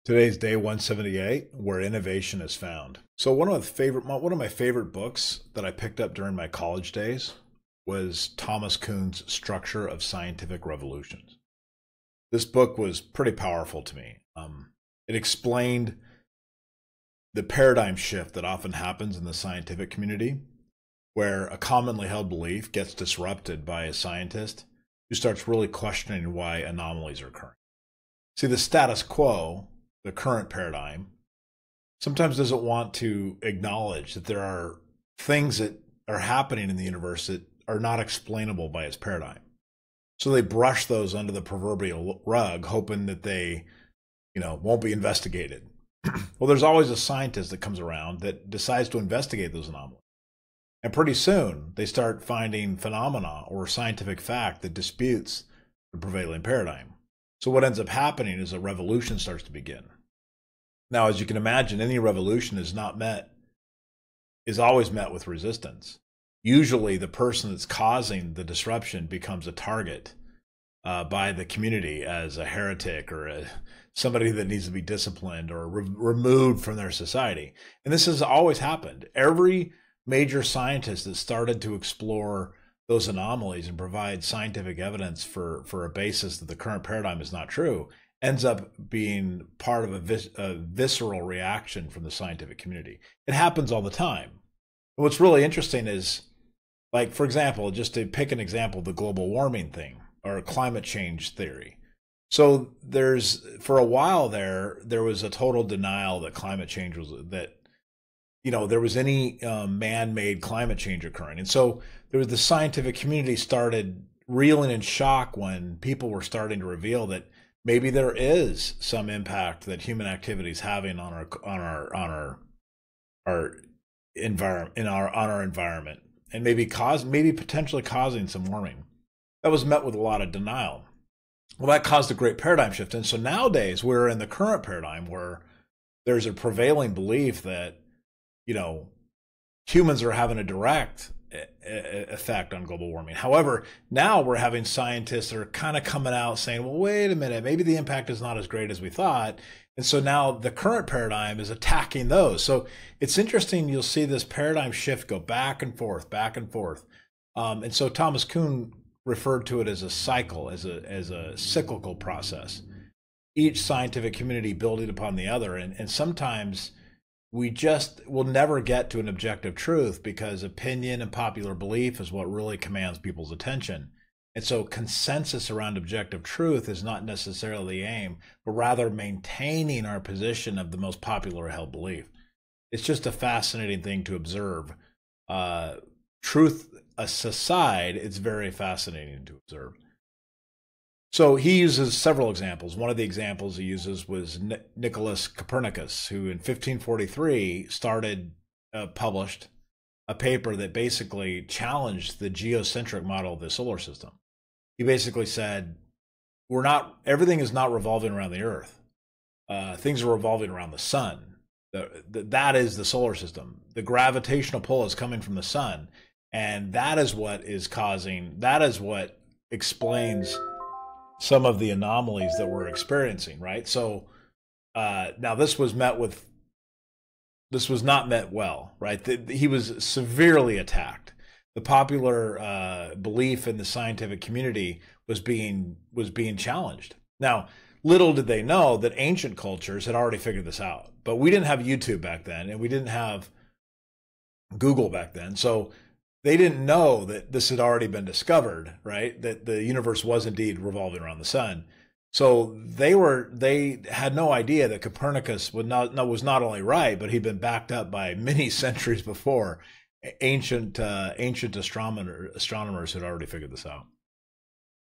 Today's day 178, where innovation is found. So one of my favorite books that I picked up during my college days was Thomas Kuhn's Structure of Scientific Revolutions. This book was pretty powerful to me. It explained the paradigm shift that often happens in the scientific community, where a commonly held belief gets disrupted by a scientist who starts really questioning why anomalies are occurring. See, the status quo, the current paradigm, sometimes doesn't want to acknowledge that there are things that are happening in the universe that are not explainable by its paradigm. So they brush those under the proverbial rug, hoping that they, won't be investigated. Well, there's always a scientist that comes around that decides to investigate those anomalies. And pretty soon they start finding phenomena or scientific fact that disputes the prevailing paradigm. So what ends up happening is a revolution starts to begin. Now, as you can imagine, any revolution is always met with resistance. Usually the person that's causing the disruption becomes a target by the community as a heretic or somebody that needs to be disciplined or removed from their society. And this has always happened. Every major scientist that started to explore those anomalies and provide scientific evidence for a basis that the current paradigm is not true ends up being part of a visceral reaction from the scientific community. It happens all the time. And what's really interesting is, like, for example, just to pick an example, the global warming thing or climate change theory. So for a while there was a total denial that climate change was, there was any man-made climate change occurring. And so the scientific community started reeling in shock when people were starting to reveal that maybe there is some impact that human activity is having on our environment, and maybe potentially causing some warming. That was met with a lot of denial. Well, that caused a great paradigm shift. And so nowadays we're in the current paradigm where there's a prevailing belief that, humans are having a direct effect on global warming. However, now we're having scientists that are kind of coming out saying, well, wait a minute, maybe the impact is not as great as we thought. And so now the current paradigm is attacking those. So it's interesting. You'll see this paradigm shift go back and forth, back and forth. And so Thomas Kuhn referred to it as a cycle, as a cyclical process, each scientific community building upon the other. And sometimes we just will never get to an objective truth because opinion and popular belief is what really commands people's attention. And so consensus around objective truth is not necessarily the aim, but rather maintaining our position of the most popular held belief. It's just a fascinating thing to observe. Truth aside, it's very fascinating to observe. So he uses several examples. One of the examples he uses was Nicholas Copernicus, who in 1543 published a paper that basically challenged the geocentric model of the solar system. He basically said, everything is not revolving around the Earth. Things are revolving around the sun. That is the solar system. The gravitational pull is coming from the sun. And that is what explains some of the anomalies that we're experiencing, right? So now this was not met well, right? He was severely attacked. The popular belief in the scientific community was being challenged. Now, little did they know that ancient cultures had already figured this out, but we didn't have YouTube back then, and we didn't have Google back then, so they didn't know that this had already been discovered, right? That the universe was indeed revolving around the sun. So they had no idea that Copernicus was not only right, but he'd been backed up by many centuries before. Ancient astronomers had already figured this out.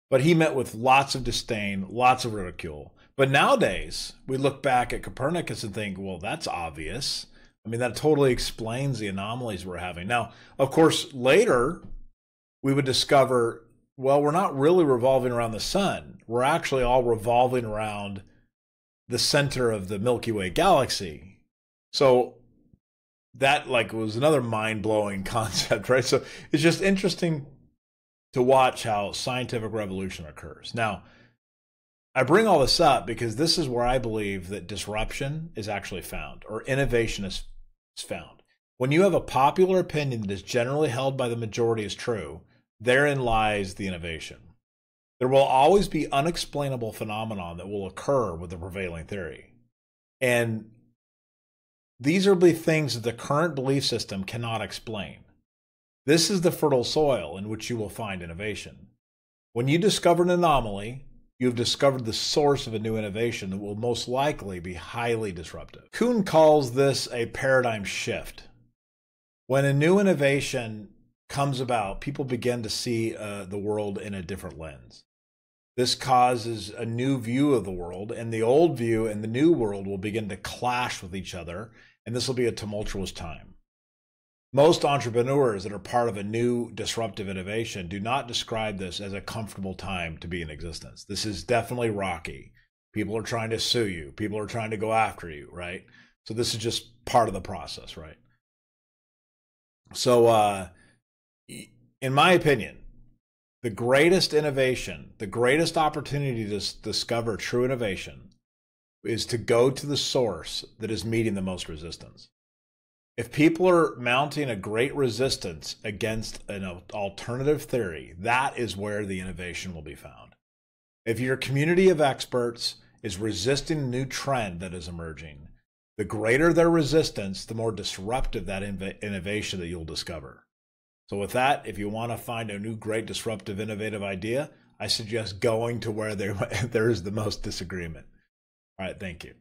But he met with lots of disdain, lots of ridicule. But nowadays, we look back at Copernicus and think, well, that's obvious. I mean, that totally explains the anomalies we're having. Now, of course, later we would discover, well, we're not really revolving around the sun. We're actually all revolving around the center of the Milky Way galaxy. So that was another mind-blowing concept, right? So it's just interesting to watch how scientific revolution occurs. Now, I bring all this up because this is where I believe that disruption is actually found, or innovation is found. When you have a popular opinion that is generally held by the majority as true, therein lies the innovation. There will always be unexplainable phenomenon that will occur with the prevailing theory. And these are the things that the current belief system cannot explain. This is the fertile soil in which you will find innovation. When you discover an anomaly, you have discovered the source of a new innovation that will most likely be highly disruptive. Kuhn calls this a paradigm shift. When a new innovation comes about, people begin to see the world in a different lens. This causes a new view of the world, and the old view and the new world will begin to clash with each other, and this will be a tumultuous time. Most entrepreneurs that are part of a new disruptive innovation do not describe this as a comfortable time to be in existence. This is definitely rocky. People are trying to sue you. People are trying to go after you, right? So this is just part of the process, right? So in my opinion, the greatest innovation, the greatest opportunity to discover true innovation is to go to the source that is meeting the most resistance. If people are mounting a great resistance against an alternative theory, that is where the innovation will be found. If your community of experts is resisting a new trend that is emerging, the greater their resistance, the more disruptive that innovation that you'll discover. So with that, if you want to find a new great disruptive innovative idea, I suggest going to where there is the most disagreement. All right, thank you.